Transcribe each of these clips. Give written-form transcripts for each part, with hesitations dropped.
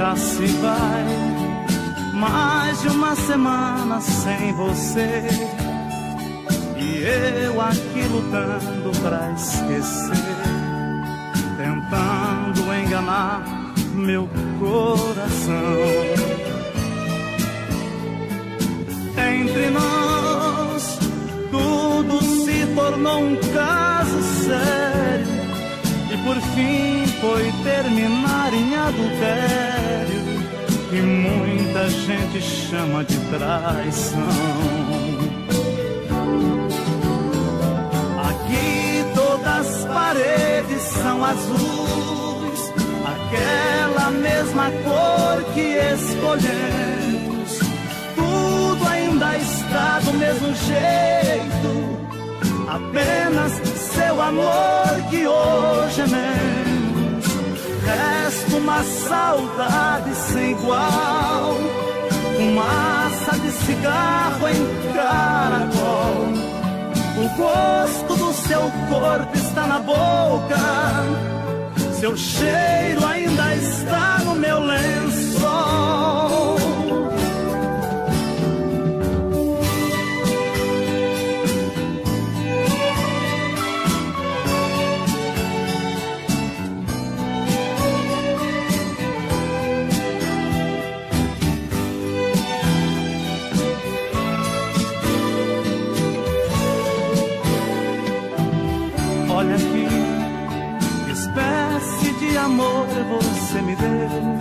já se vai, mais de uma semana sem você, e eu aqui lutando pra esquecer, tentando enganar meu coração. Entre nós tudo se tornou um caso sério, e por fim foi terminar em adultério, que muita gente chama de traição. Aqui todas as paredes são azuis, aquela mesma cor que escolhemos. Tudo ainda está do mesmo jeito, apenas seu amor que hoje é menos. Resta uma saudade sem igual, fumaça de cigarro em caracol. O gosto do seu corpo está na boca, seu cheiro ainda está no meu lençol. Olha aqui, que espécie de amor você me deu,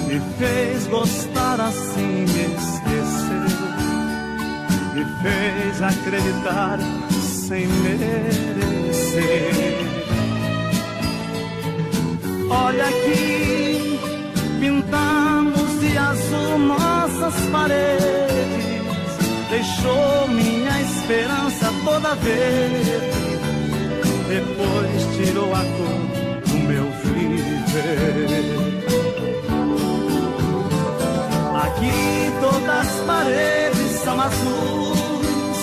me fez gostar assim, me esqueceu, me fez acreditar sem merecer. Olha aqui, pintamos de azul nossas paredes, deixou minha esperança toda verde, depois tirou a cor do meu viver. Aqui todas as paredes são azuis,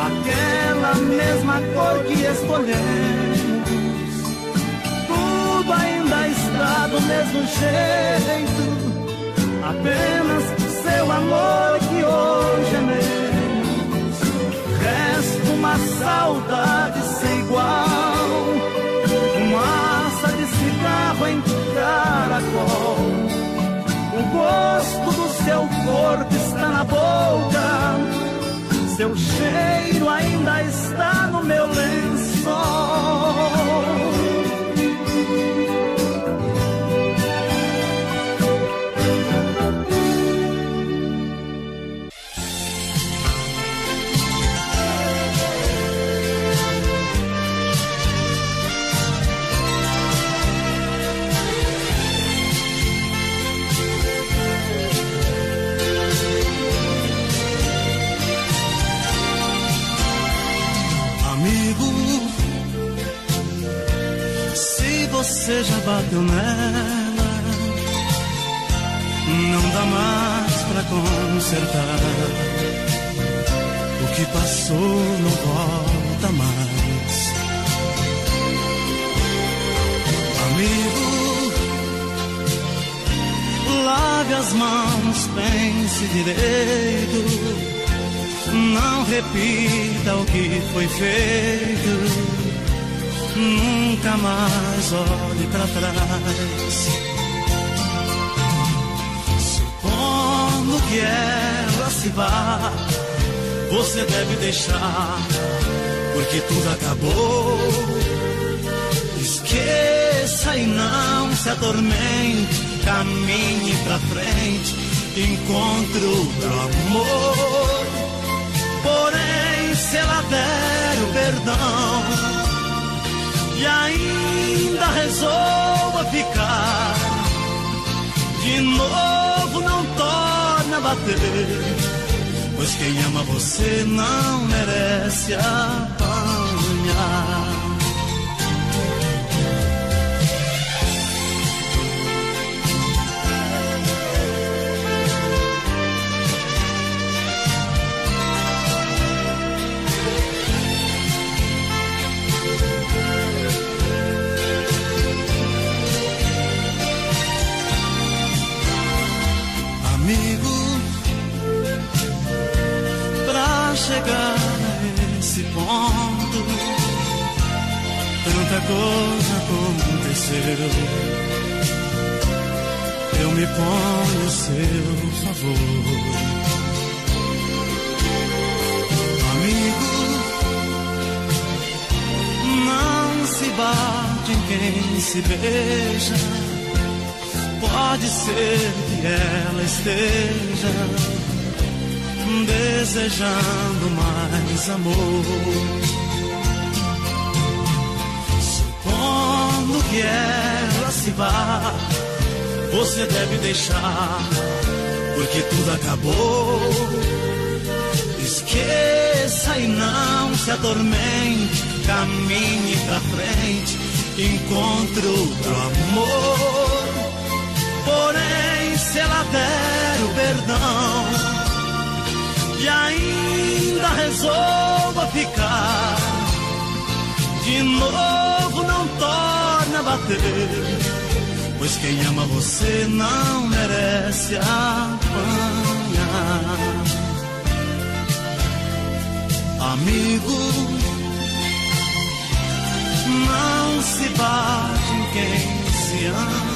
aquela mesma cor que escolhemos. Tudo ainda está do mesmo jeito, apenas seu amor que hoje é menos. Resta uma saudade sem igual, fumaça de cigarro em caracol. O gosto do seu corpo está na boca, seu cheiro ainda está no meu lençol. Você já bateu nela, não dá mais pra consertar. O que passou não volta mais. Amigo, lave as mãos, pense direito, não repita o que foi feito. Nunca mais olhe pra trás. Supondo que ela se vá, você deve deixar, porque tudo acabou. Esqueça e não se atormente, caminhe pra frente, encontre o amor. Porém, se ela der o perdão e ainda resolva ficar, de novo não torne a bater, pois quem ama você não merece apanhar. tanta coisa aconteceu. Eu me ponho a seu favor. Amigo, não se bate em quem se beija. Pode ser que ela esteja desejando mais amor. Supondo que ela se vá, você deve deixar, porque tudo acabou. Esqueça e não se atormente, caminhe pra frente, encontre outro amor. Porém, se ela der o perdão e ainda resolva ficar, de novo não torna a bater, pois quem ama você não merece apanhar. Amigo, não se bate em quem se ama.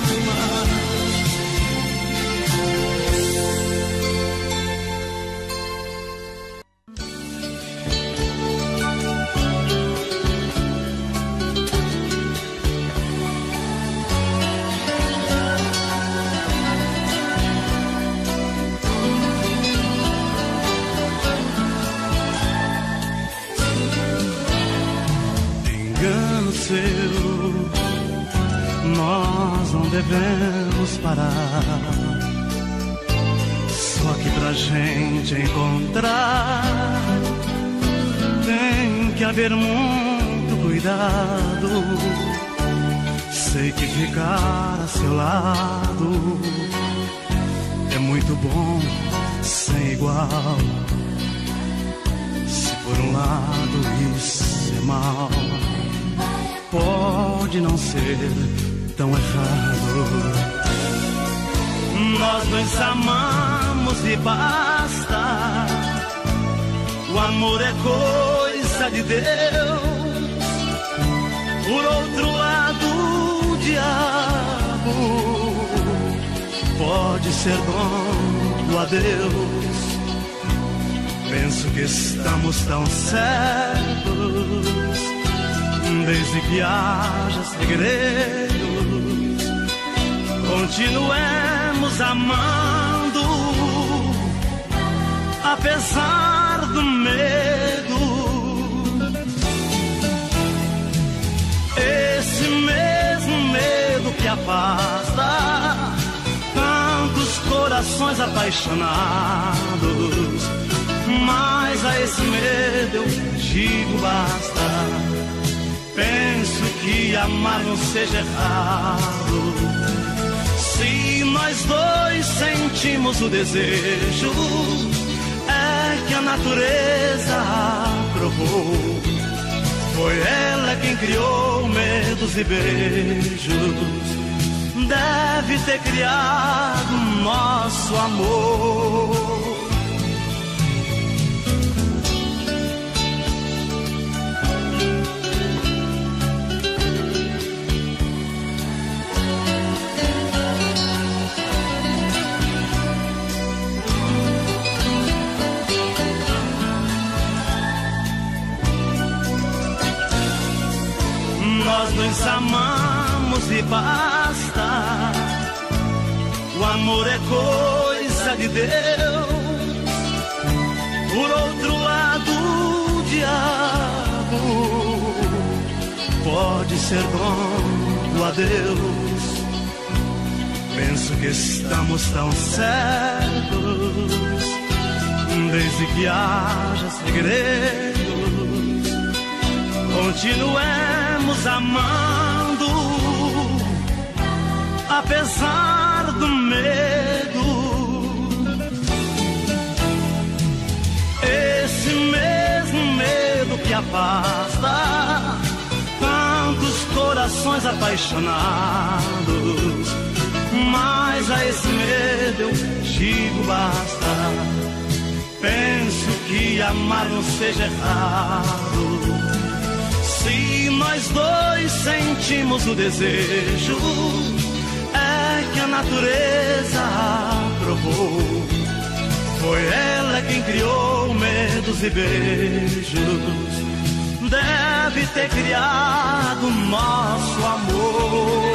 Nós não devemos parar, só que pra gente encontrar tem que haver muito cuidado. Sei que ficar a seu lado é muito bom, sem igual. Se por um lado isso é mal, pode não ser tão errado. Nós dois amamos e basta. O amor é coisa de Deus. Por outro lado, o diabo pode ser dono do adeus. Penso que estamos tão certos, desde que haja segredos, continuemos amando, apesar do medo. Esse mesmo medo que afasta tantos corações apaixonados. Mas a esse medo eu digo basta. Penso que amar não seja errado. Se nós dois sentimos o desejo, é que a natureza provou. Foi ela quem criou medos e beijos. Deve ter criado nosso amor. Nós dois amamos e basta. O amor é coisa de Deus. Por outro lado, o diabo pode ser dono do adeus. Penso que estamos tão certos, desde que haja segredos, continuemos amando, apesar do medo. Esse mesmo medo que afasta tantos corações apaixonados. Mas a esse medo eu digo basta. Penso que amar não seja errado. Se nós nós dois sentimos o desejo, é que a natureza aprovou. Foi ela quem criou medos e beijos, deve ter criado nosso amor.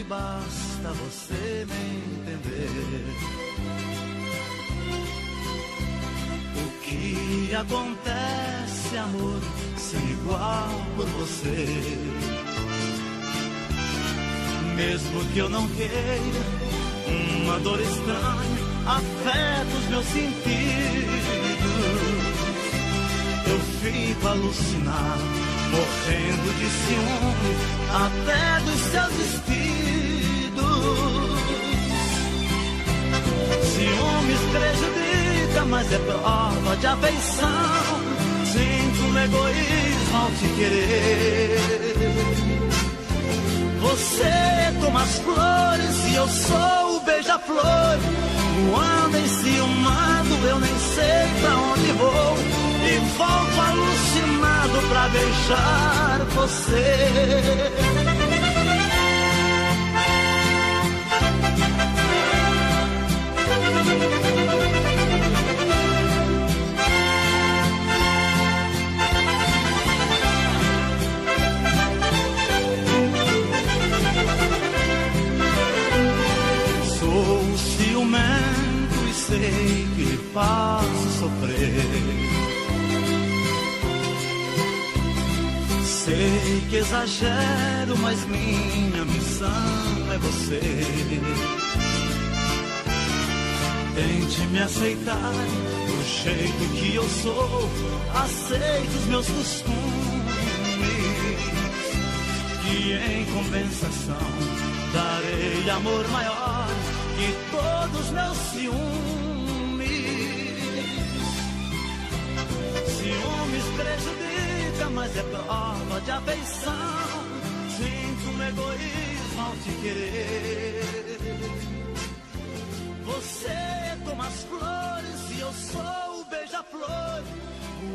Basta você me entender. O que acontece, amor, sem igual por você. Mesmo que eu não queira, uma dor estranha afeta os meus sentidos. Eu fico alucinado, morrendo de ciúme até dos seus vestidos. Ciúmes prejudica, mas é prova de afeição. Sinto um egoísmo ao te querer. Você é como as flores e eu sou o beija-flor. Voando enciumado, eu nem sei pra onde vou. E volto alucinado pra beijar você. Sou ciumento e sei que lhe faço sofrer. Sei que exagero, mas minha missão é você. Tente me aceitar do jeito que eu sou. Aceite os meus costumes, que em compensação darei amor maior que todos os meus ciúmes. Ciúmes prejudica, mas é prova de afeição. Sinto um egoísmo ao te querer. Você é como as flores e eu sou o beija-flor.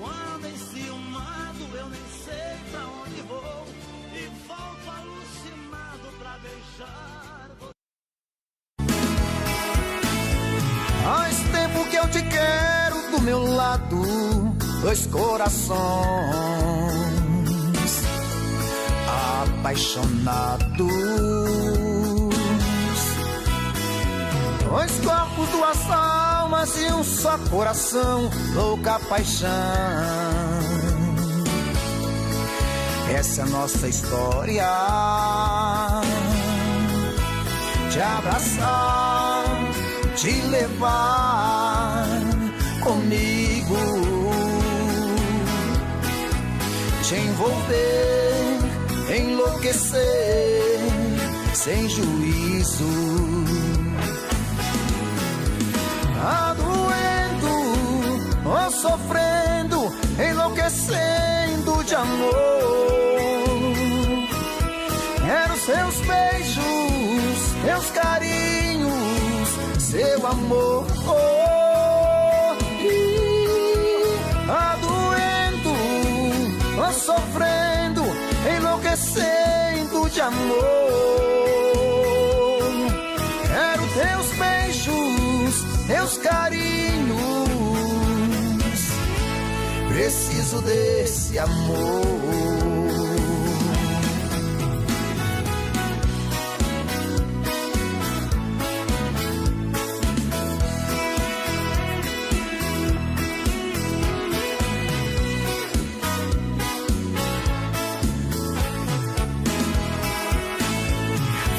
Voando enciumado, eu nem sei pra onde vou. E volto alucinado pra beijar você. Faz tempo que eu te quero do meu lado, dois corações apaixonados, dois corpos, duas almas e um só coração, louca paixão. Essa é a nossa história, te abraçar, te levar comigo, te envolver, enlouquecer sem juízo. Tá doendo, ou sofrendo, enlouquecendo de amor. Quero seus beijos, seus carinhos, seu amor. Tá doendo, ou sofrendo, enlouquecendo de amor. Quero teus beijos, teus carinhos, preciso desse amor.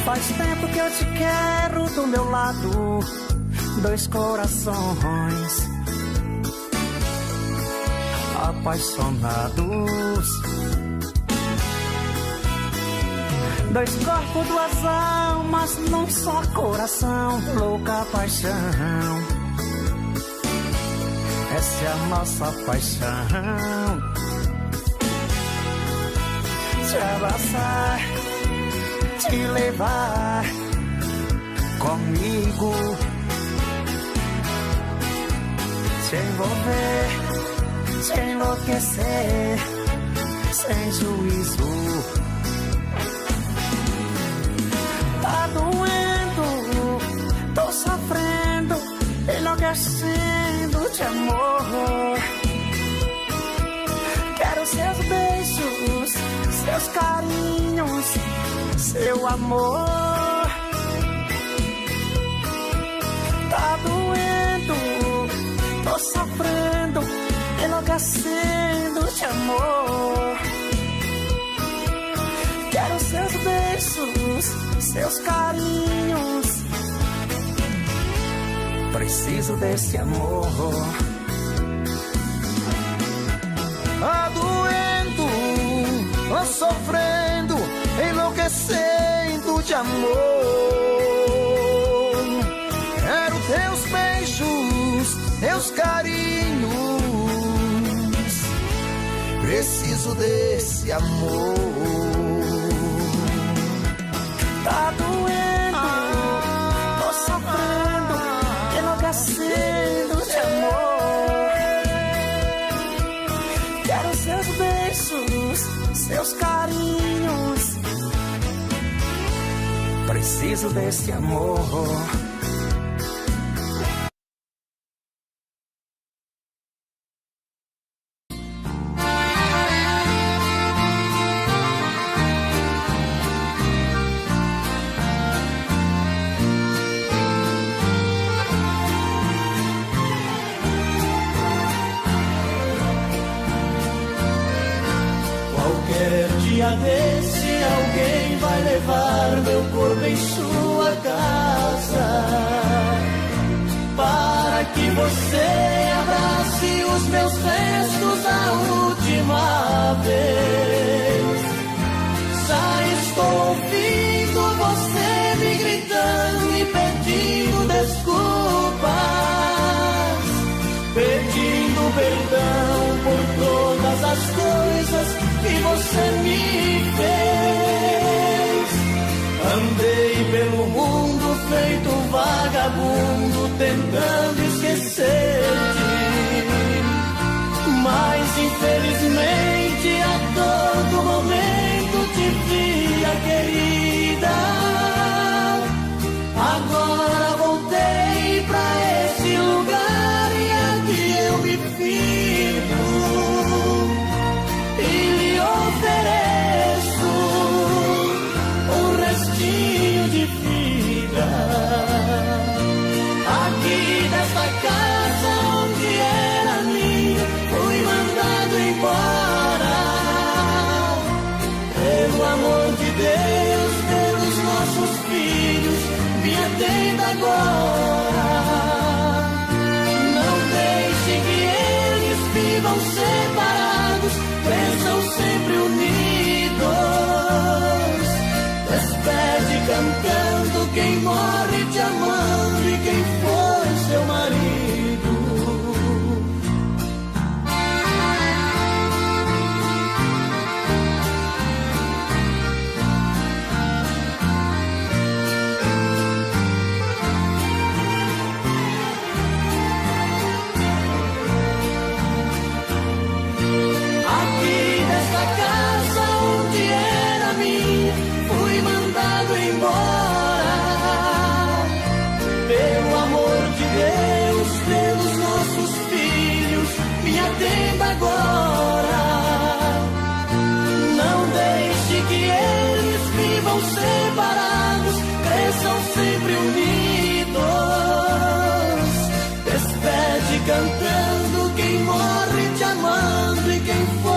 Faz tempo que eu te quero do meu lado, dois corações apaixonados, dois corpos, duas almas num só coração, louca paixão. pudesse a nossa paixão te abraçar, te levar comigo, te envolver, te enlouquecer sem juízo. Tá doendo, tô sofrendo, enlouquecendo de amor. Quero seus beijos, seus carinhos, seu amor. Tá doendo, tô sofrendo, enlouquecendo de amor. Quero seus beijos, seus carinhos. Preciso desse amor. Tá doendo, tô sofrendo, enlouquecendo de amor. Quero teus beijos, teus carinhos. Preciso desse amor. Tá doendo, tô sofrendo, enlouquecendo de amor. Quero seus beijos, seus carinhos. Preciso desse amor. Desse alguém vai levar meu corpo em sua casa, para que você abrace os meus restos a última vez. Já estou ouvindo você me gritando e pedindo desculpas, pedindo perdão por todas as coisas que você me fez. Andei pelo mundo feito vagabundo, tentando esquecer-te, mas infelizmente a todo momento te via, querida. Agora voltei pra esse lugar e aqui eu me firmo e lhe ofereço um restinho de vida. Aqui desta casa onde era minha, fui mandado embora. Pelo amor de Deus, pelos nossos filhos, me atenda agora. Não deixe que eles vivam separados, cresçam sempre unidos. Despede cantando quem morre te amando e quem foi seu marido. Aqui nesta casa onde era minha, fui mandado embora. Pelo amor de Deus, pelos nossos filhos, me atenda agora. Não deixe que eles vivam separados, cresçam sempre unidos. Despede cantando quem morre te amando e quem foi